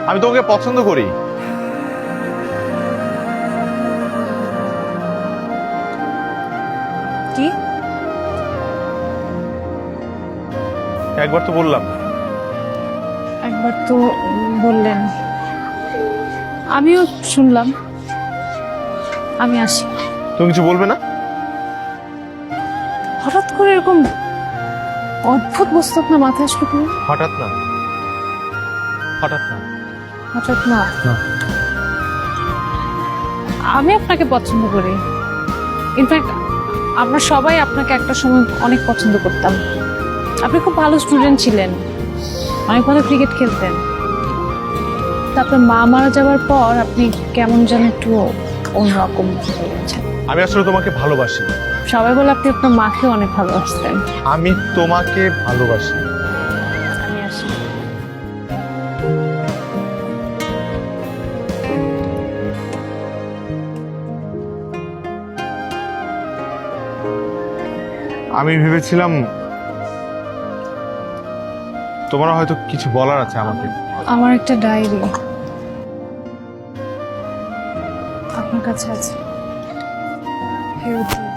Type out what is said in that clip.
আমি তোমাকে পছন্দ করি। কি? একবার তো বললাম। একবার তো বললেন, আমিও শুনলাম। আমি আসি। তুমি কিছু বলবে না? হঠাৎ করে এরকম অদ্ভুত বস্তু আপনার মাথায় আসলো কেন? হঠাৎ না, হঠাৎ না। হঠাৎ না। না। আমি আপনাকে পছন্দ করি। ইনফ্যাক্ট আমরা সবাই আপনাকে একটা সময় অনেক পছন্দ করতাম। আপনি খুব ভালো স্টুডেন্ট ছিলেন, অনেক ভালো ক্রিকেট খেলতেন। তারপর মা মারা যাওয়ার পর আপনি কেমন যেন একটু অন্যরকম হয়ে গেছেন। আমি আসলে তোমাকে ভালোবাসি। সবাই বলে আপনি আপনার মাকে অনেক ভালোবাসতেন। আমি তোমাকে ভালোবাসি। আমি আসি। আমি ভেবেছিলাম তোমার হয়তো কিছু বলার আছে আমাকে। আমার একটা ডায়েরি আপনার কাছে আছে, ফেরত দিন।